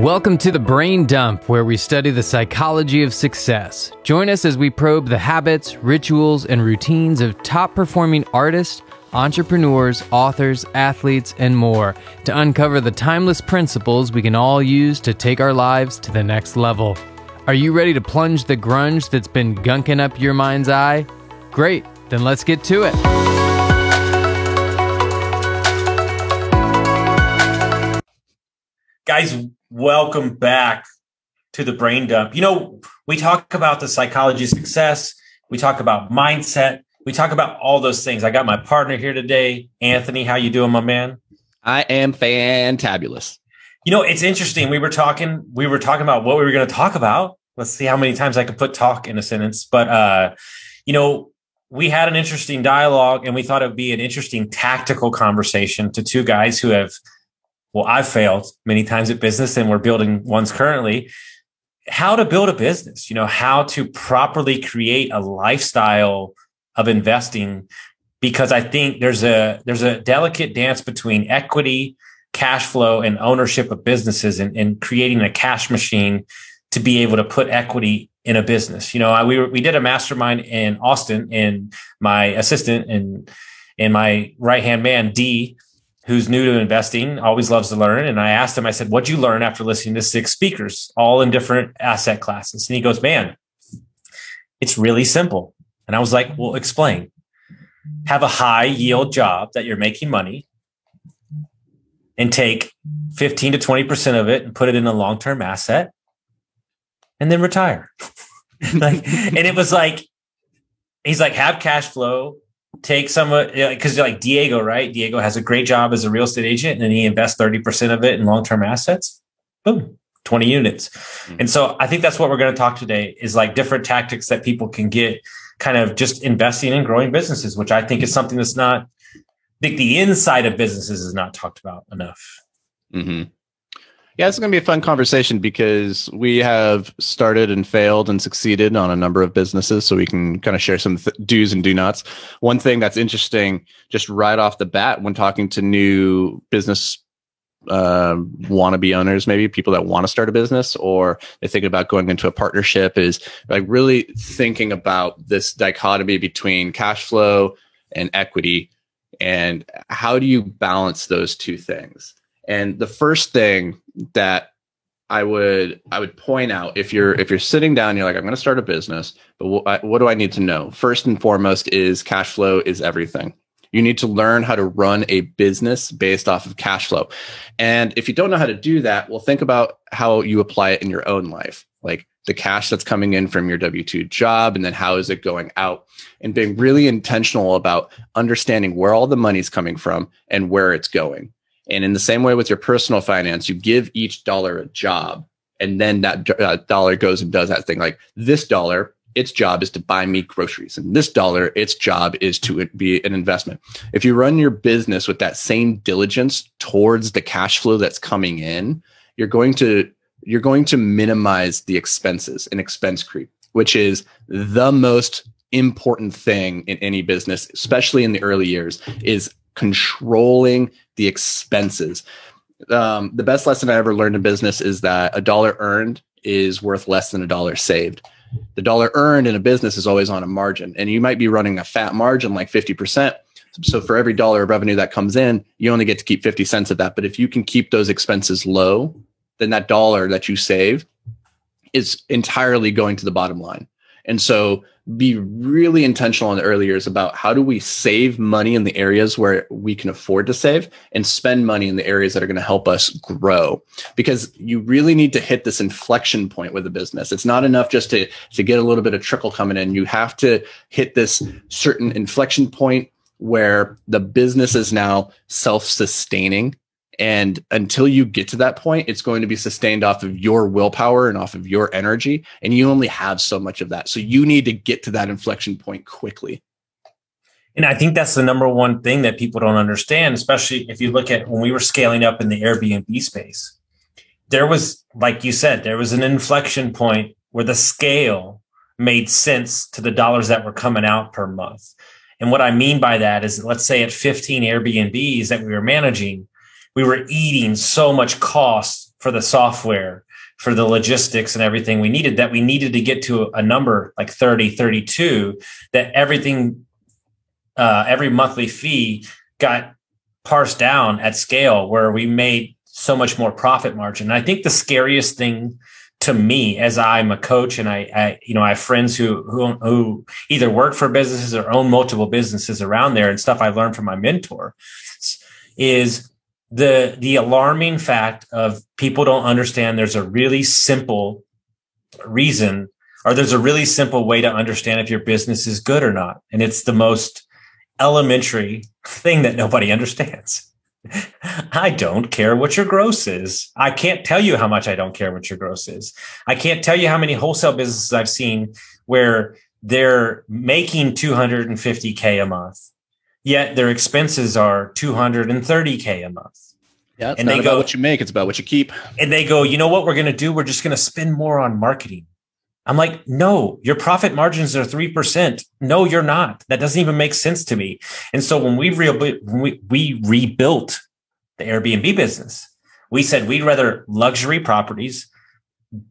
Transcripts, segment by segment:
Welcome to the Brain Dump, where we study the psychology of success. Join us as we probe the habits, rituals, and routines of top-performing artists, entrepreneurs, authors, athletes, and more to uncover the timeless principles we can all use to take our lives to the next level. Are you ready to plunge the grunge that's been gunking up your mind's eye? Great, then let's get to it. Guys, welcome back to the Brain Dump. You know, we talk about the psychology of success. We talk about mindset. We talk about all those things. I got my partner here today. Anthony, how you doing, my man? I am fantabulous. You know, it's interesting. We were talking about what we were going to talk about. Let's see how many times I can put talk in a sentence. But, you know, we had an interesting dialogue and we thought it would be an interesting tactical conversation to two guys who have, well, I've failed many times at business and we're building ones currently. How to build a business, you know, how to properly create a lifestyle of investing, because I think there's a delicate dance between equity, cash flow, and ownership of businesses and creating a cash machine to be able to put equity in a business. You know, we did a mastermind in Austin, and my assistant and my right-hand man, D, who's new to investing, always loves to learn. And I asked him, I said, what'd you learn after listening to 6 speakers, all in different asset classes? And he goes, man, it's really simple. And I was like, well, explain. Have a high yield job that you're making money and take 15 to 20% of it and put it in a long-term asset and then retire. And it was like, he's like, have cash flow. Take some of it, because like Diego, right? Diego has a great job as a real estate agent and then he invests 30% of it in long-term assets. Boom, 20 units. Mm-hmm. And so I think that's what we're going to talk today is like different tactics that people can get kind of just investing in growing businesses, which I think is something that's not, I think the inside of businesses is not talked about enough. Mm-hmm. Yeah, it's going to be a fun conversation because we have started and failed and succeeded on a number of businesses. So we can kind of share some do's and do nots. One thing that's interesting, just right off the bat, when talking to new business wannabe owners, maybe people that want to start a business or they're thinking about going into a partnership, is like really thinking about this dichotomy between cash flow and equity and how do you balance those two things. And the first thing that I would point out, if you're sitting down, you're like, I'm going to start a business, but what do I need to know? First and foremost is cash flow is everything. You need to learn how to run a business based off of cash flow. And if you don't know how to do that, well, think about how you apply it in your own life, like the cash that's coming in from your W-2 job, and then how is it going out, and being really intentional about understanding where all the money's coming from and where it's going. And in the same way with your personal finance, you give each dollar a job, and then that dollar goes and does that thing. Like this dollar, its job is to buy me groceries, and this dollar, its job is to be an investment. If you run your business with that same diligence towards the cash flow that's coming in, you're going to minimize the expenses and expense creep, which is the most important thing in any business, especially in the early years, is controlling the expenses. The best lesson I ever learned in business is that a dollar earned is worth less than a dollar saved. The dollar earned in a business is always on a margin, and you might be running a fat margin like 50%. So for every dollar of revenue that comes in, you only get to keep 50 cents of that. But if you can keep those expenses low, then that dollar that you save is entirely going to the bottom line. And so be really intentional in the early years about how do we save money in the areas where we can afford to save and spend money in the areas that are going to help us grow. Because you really need to hit this inflection point with a business. It's not enough just to get a little bit of trickle coming in. You have to hit this certain inflection point where the business is now self-sustaining. And until you get to that point, it's going to be sustained off of your willpower and off of your energy. And you only have so much of that. So you need to get to that inflection point quickly. And I think that's the number one thing that people don't understand, especially if you look at when we were scaling up in the Airbnb space. There was, like you said, there was an inflection point where the scale made sense to the dollars that were coming out per month. And what I mean by that is, let's say at 15 Airbnbs that we were managing, we were eating so much cost for the software, for the logistics and everything we needed, that we needed to get to a number like 30, 32, that everything, every monthly fee got parsed down at scale where we made so much more profit margin. And I think the scariest thing to me, as I'm a coach and I have friends who either work for businesses or own multiple businesses around there, and stuff I learned from my mentor, is the alarming fact of people don't understand there's a really simple reason, or there's a really simple way to understand if your business is good or not. And it's the most elementary thing that nobody understands. I don't care what your gross is. I can't tell you how much I don't care what your gross is. I can't tell you how many wholesale businesses I've seen where they're making $250K a month, yet their expenses are $230K a month. Yeah, it's not about what you make, it's about what you keep. And they go, you know what we're going to do? We're just going to spend more on marketing. I'm like, no, your profit margins are 3%. No, you're not. That doesn't even make sense to me. And so when we rebuilt the Airbnb business, we said we'd rather luxury properties,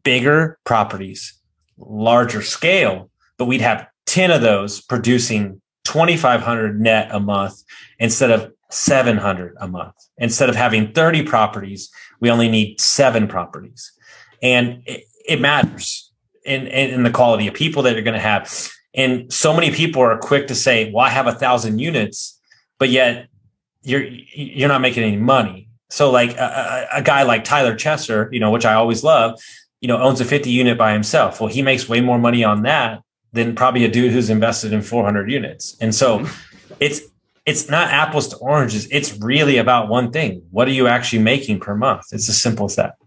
bigger properties, larger scale, but we'd have 10 of those producing 2,500 net a month instead of 700 a month. Instead of having 30 properties, we only need 7 properties. And it matters in the quality of people that you're going to have. And so many people are quick to say, well, I have 1,000 units, but yet you're not making any money. So like a guy like Tyler Chesser, which I always love, owns a 50 unit by himself. Well, he makes way more money on that than probably a dude who's invested in 400 units. And so it's not apples to oranges. It's really about one thing. What are you actually making per month? It's as simple as that.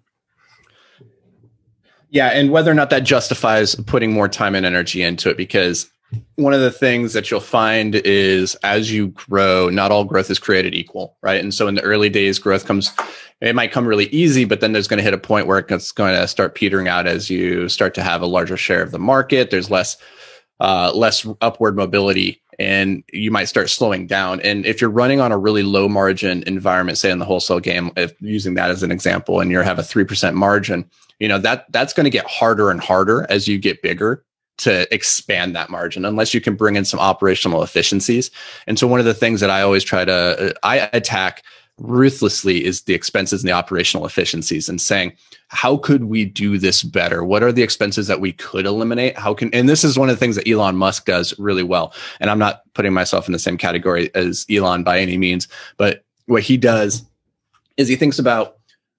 Yeah. And whether or not that justifies putting more time and energy into it, because one of the things that you'll find is as you grow, not all growth is created equal, right? And so in the early days, it might come really easy, but then there's going to hit a point where it's going to start petering out as you start to have a larger share of the market. There's less upward mobility, and you might start slowing down. And if you're running on a really low margin environment, say in the wholesale game, if using that as an example, and you have a 3% margin, that's going to get harder and harder as you get bigger to expand that margin, unless you can bring in some operational efficiencies. And so one of the things that I always I attack ruthlessly is the expenses and the operational efficiencies, and saying, how could we do this better? What are the expenses that we could eliminate? And this is one of the things that Elon Musk does really well. And I'm not putting myself in the same category as Elon by any means, but what he does is he thinks about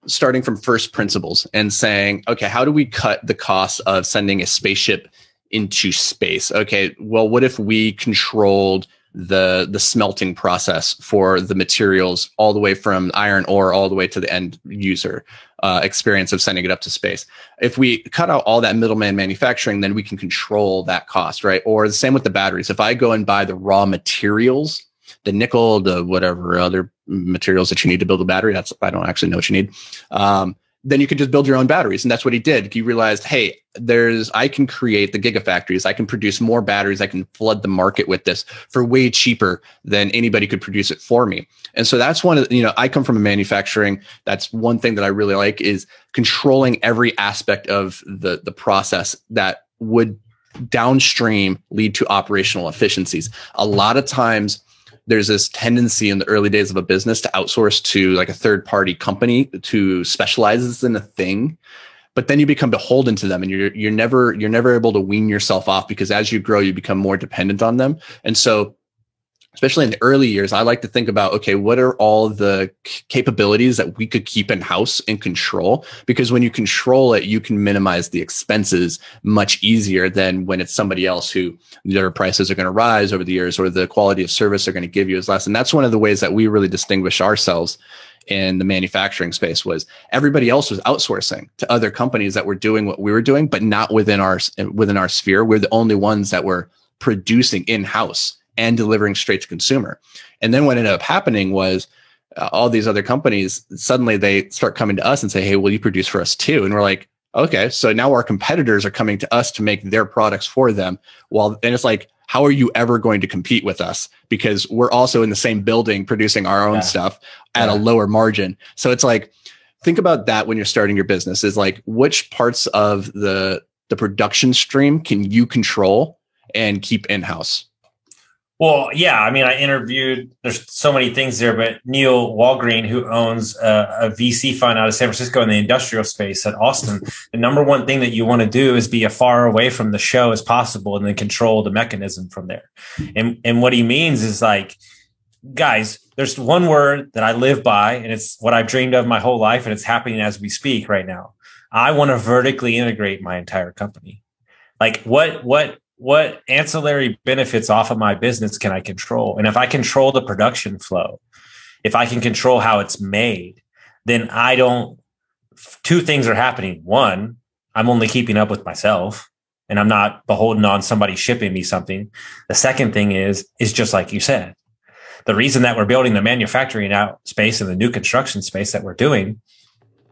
starting from first principles and saying, okay, how do we cut the cost of sending a spaceship into space? Okay, well, what if we controlled the smelting process for the materials all the way from iron ore all the way to the end user experience of sending it up to space? If we cut out all that middleman manufacturing, then we can control that cost, right? Or the same with the batteries. If I go and buy the raw materials, the nickel, the whatever other materials that you need to build a battery, I don't actually know what you need. Then you can just build your own batteries. And that's what he did. He realized, hey, I can create the gigafactories. I can produce more batteries. I can flood the market with this for way cheaper than anybody could produce it for me. And so that's one of I come from a manufacturing. That's one thing that I really like, is controlling every aspect of the process that would downstream lead to operational efficiencies. A lot of times, there's this tendency in the early days of a business to outsource to like a third party company who specializes in a thing, but then you become beholden to them, and you're never able to wean yourself off, because as you grow, you become more dependent on them. And so, especially in the early years, I like to think about, okay, what are all the capabilities that we could keep in house and control? Because when you control it, you can minimize the expenses much easier than when it's somebody else who their prices are going to rise over the years, or the quality of service they're going to give you is less. And that's one of the ways that we really distinguish ourselves in the manufacturing space. Was everybody else was outsourcing to other companies that were doing what we were doing, but not within our sphere. We're the only ones that were producing in-house and delivering straight to consumer. And then what ended up happening was all these other companies, suddenly they start coming to us and say, hey, will you produce for us too? And we're like, okay, so now our competitors are coming to us to make their products for them. And it's like, how are you ever going to compete with us? Because we're also in the same building producing our own stuff at a lower margin. So it's like, think about that when you're starting your business, is like, which parts of the production stream can you control and keep in-house? Well, yeah, I mean, I interviewed, there's so many things there, but Neil Walgreen, who owns a VC fund out of San Francisco in the industrial space, said, Austin, the number one thing that you want to do is be as far away from the show as possible and then control the mechanism from there. And what he means is like, guys, there's one word that I live by, and it's what I've dreamed of my whole life, and it's happening as we speak right now. I want to vertically integrate my entire company. Like what ancillary benefits off of my business can I control? And if I control the production flow, if I can control how it's made, then two things are happening. One, I'm only keeping up with myself and I'm not beholden on somebody shipping me something. The second thing is just like you said, the reason that we're building the manufacturing out space and the new construction space that we're doing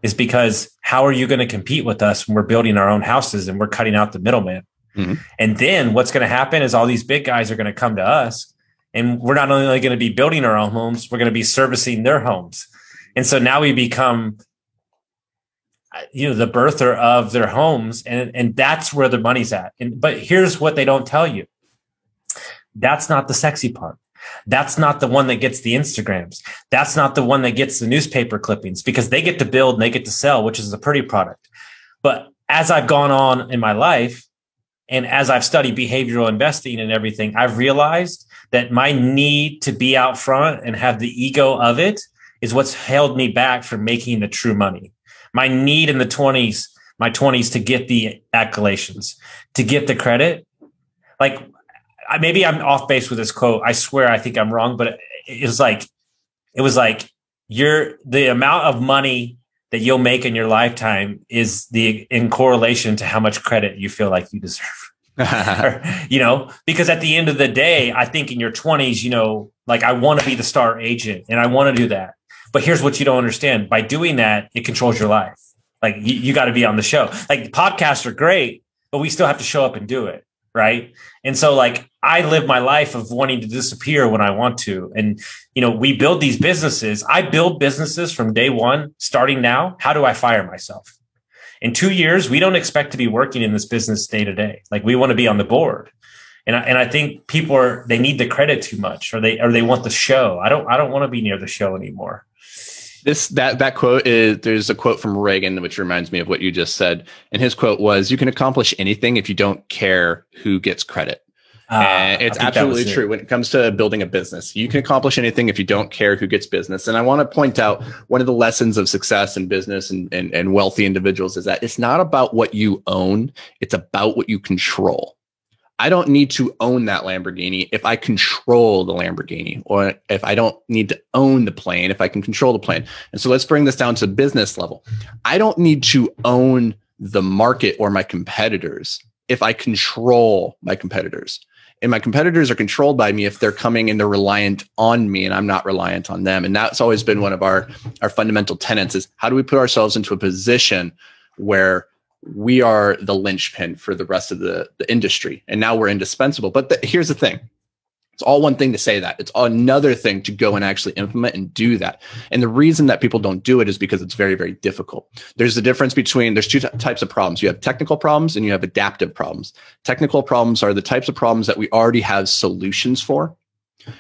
is because how are you going to compete with us when we're building our own houses and we're cutting out the middleman? Mm-hmm. And then what's going to happen is all these big guys are going to come to us, and we're not only going to be building our own homes, we're going to be servicing their homes. And so now we become, the birther of their homes. And that's where the money's at. But here's what they don't tell you. That's not the sexy part. That's not the one that gets the Instagrams. That's not the one that gets the newspaper clippings, because they get to build and they get to sell, which is a pretty product. But as I've gone on in my life, and as I've studied behavioral investing and everything, I've realized that my need to be out front and have the ego of it is what's held me back from making the true money. My need in my 20s to get the accolades, to get the credit. Like, maybe I'm off base with this quote. I swear I think I'm wrong, but it was like the amount of money that you'll make in your lifetime is in correlation to how much credit you feel like you deserve. Because at the end of the day, I think in your 20s, like, I want to be the star agent and I want to do that. But here's what you don't understand. By doing that, it controls your life. Like, you got to be on the show. Like, podcasts are great, but we still have to show up and do it. Right. And so, like, I live my life of wanting to disappear when I want to. And, we build these businesses. I build businesses from day one, starting now. How do I fire myself? In 2 years, we don't expect to be working in this business day to day. Like, we want to be on the board. And I think people they need the credit too much, or they want the show. I don't want to be near the show anymore. That quote there's a quote from Reagan, which reminds me of what you just said. And his quote was, "You can accomplish anything if you don't care who gets credit." And it's absolutely true when it comes to building a business. You can accomplish anything if you don't care who gets business. And I want to point out one of the lessons of success in business and wealthy individuals is that it's not about what you own. It's about what you control. I don't need to own that Lamborghini if I control the Lamborghini, or if I don't need to own the plane, if I can control the plane. And so let's bring this down to business level. I don't need to own the market or my competitors if I control my competitors. And my competitors are controlled by me if they're coming and they're reliant on me and I'm not reliant on them. And that's always been one of our fundamental tenets, is how do we put ourselves into a position where we are the linchpin for the rest of the industry. And now we're indispensable. But here's the thing. It's all one thing to say that. It's another thing to go and actually implement and do that. And the reason that people don't do it is because it's very, very difficult. There's a difference between, there's two types of problems. You have technical problems and you have adaptive problems. Technical problems are the types of problems that we already have solutions for.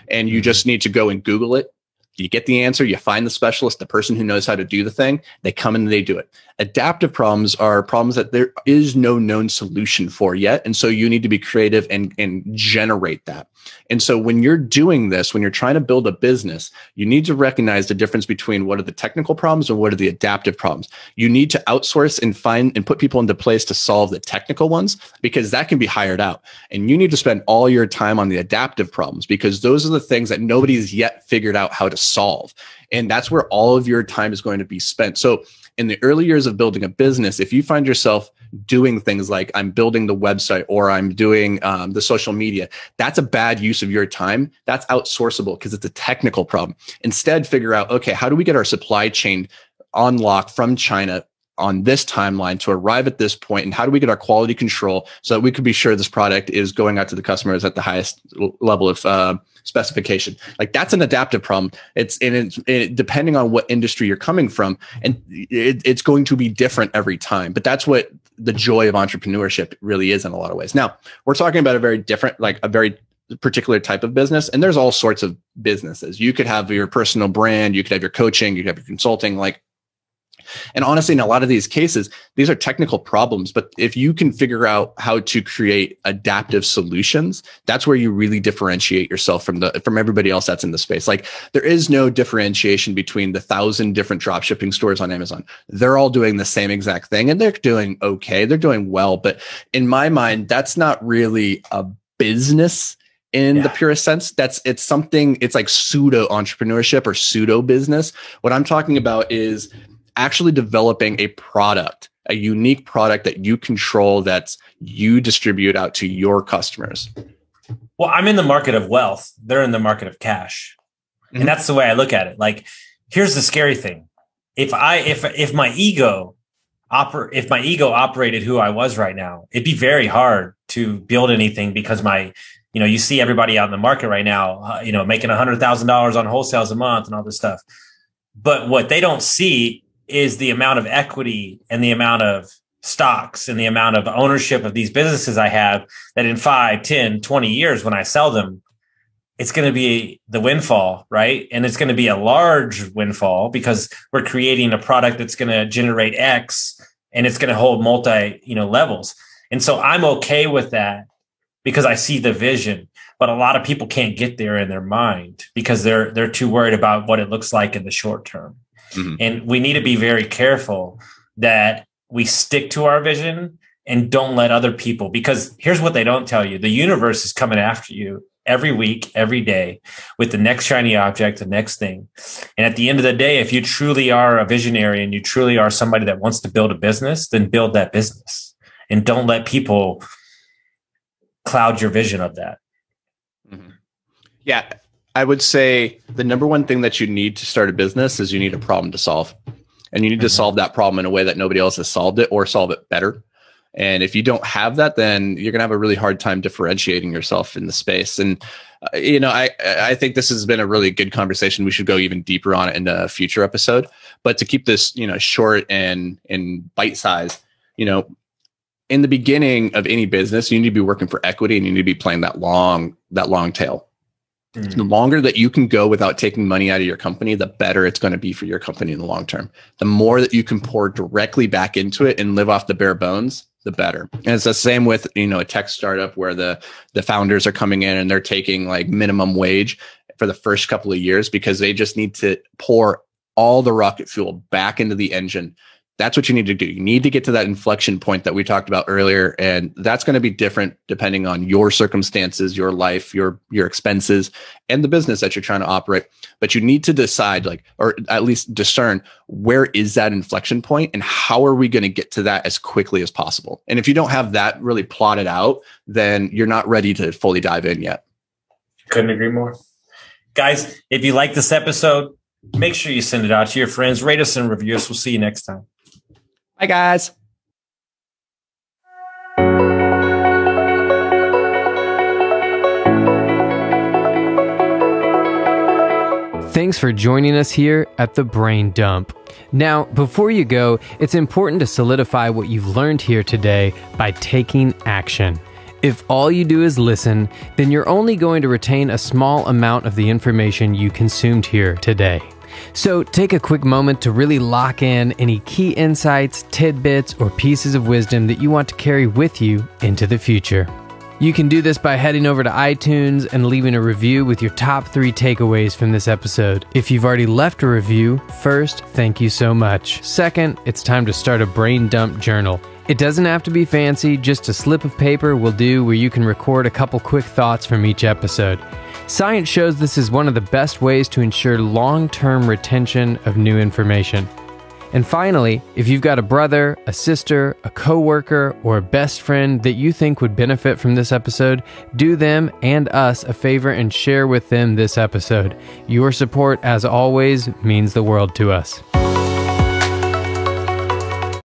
And you just need to go and Google it. You get the answer, you find the specialist, the person who knows how to do the thing, they come in and they do it. Adaptive problems are problems that there is no known solution for yet. And so you need to be creative and generate that. And so when you're doing this, when you're trying to build a business, you need to recognize the difference between what are the technical problems and what are the adaptive problems. You need to outsource and find and put people into place to solve the technical ones, because that can be hired out. And you need to spend all your time on the adaptive problems, because those are the things that nobody's yet figured out how to solve. And that's where all of your time is going to be spent. So in the early years of building a business, if you find yourself doing things like I'm building the website or I'm doing the social media, that's a bad use of your time. That's outsourceable because it's a technical problem. Instead, figure out, okay, how do we get our supply chain on lock from China on this timeline to arrive at this point? And how do we get our quality control so that we could be sure this product is going out to the customers at the highest level of specification. Like that's an adaptive problem. It's depending on what industry you're coming from, and it's going to be different every time. But that's what the joy of entrepreneurship really is in a lot of ways. Now we're talking about a very different, like a very particular type of business, and there's all sorts of businesses. You could have your personal brand, you could have your coaching, you could have your consulting, like. And honestly, in a lot of these cases, these are technical problems. But if you can figure out how to create adaptive solutions, that's where you really differentiate yourself from everybody else that's in the space. Like there is no differentiation between the 1,000 different drop shipping stores on Amazon. They're all doing the same exact thing, and they're doing okay. They're doing well. But in my mind, that's not really a business in the purest sense. It's something, it's like pseudo entrepreneurship or pseudo business. What I'm talking about is actually developing a product, a unique product that you control, that's you distribute out to your customers. Well, I'm in the market of wealth. They're in the market of cash. Mm-hmm. And that's the way I look at it. Like, here's the scary thing. If my ego operated who I was right now, it'd be very hard to build anything, because you see everybody out in the market right now, making $100,000 on wholesales a month and all this stuff. But what they don't see is the amount of equity and the amount of stocks and the amount of ownership of these businesses I have, that in 5, 10, 20 years, when I sell them, it's going to be the windfall, right? And it's going to be a large windfall, because we're creating a product that's going to generate X, and it's going to hold multi, levels. And so I'm okay with that, because I see the vision. But a lot of people can't get there in their mind, because they're too worried about what it looks like in the short term. Mm-hmm. And we need to be very careful that we stick to our vision and don't let other people, because here's what they don't tell you. The universe is coming after you every week, every day, with the next shiny object, the next thing. And at the end of the day, if you truly are a visionary and you truly are somebody that wants to build a business, then build that business, and don't let people cloud your vision of that. Mm-hmm. Yeah. I would say the number one thing that you need to start a business is you need a problem to solve, and you need to solve that problem in a way that nobody else has solved it, or solve it better. And if you don't have that, then you're going to have a really hard time differentiating yourself in the space. And, I think this has been a really good conversation. We should go even deeper on it in a future episode, but to keep this, short and bite size, in the beginning of any business, you need to be working for equity, and you need to be playing that long tail. The longer that you can go without taking money out of your company, the better it's going to be for your company in the long term. The more that you can pour directly back into it and live off the bare bones, the better. And it's the same with, a tech startup where the founders are coming in and they're taking like minimum wage for the first couple of years, because they just need to pour all the rocket fuel back into the engine. That's what you need to do. You need to get to that inflection point that we talked about earlier. And that's going to be different depending on your circumstances, your life, your expenses, and the business that you're trying to operate. But you need to decide, or at least discern, where is that inflection point and how are we going to get to that as quickly as possible? And if you don't have that really plotted out, then you're not ready to fully dive in yet. Couldn't agree more. Guys, if you like this episode, make sure you send it out to your friends, rate us and review us. We'll see you next time. Bye, guys. Thanks for joining us here at The Brain Dump. Now, before you go, it's important to solidify what you've learned here today by taking action. If all you do is listen, then you're only going to retain a small amount of the information you consumed here today. So take a quick moment to really lock in any key insights, tidbits, or pieces of wisdom that you want to carry with you into the future. You can do this by heading over to iTunes and leaving a review with your top 3 takeaways from this episode. If you've already left a review, first, thank you so much. Second, it's time to start a brain dump journal. It doesn't have to be fancy, just a slip of paper will do, where you can record a couple quick thoughts from each episode. Science shows this is one of the best ways to ensure long-term retention of new information. And finally, if you've got a brother, a sister, a coworker, or a best friend that you think would benefit from this episode, do them and us a favor and share with them this episode. Your support, as always, means the world to us.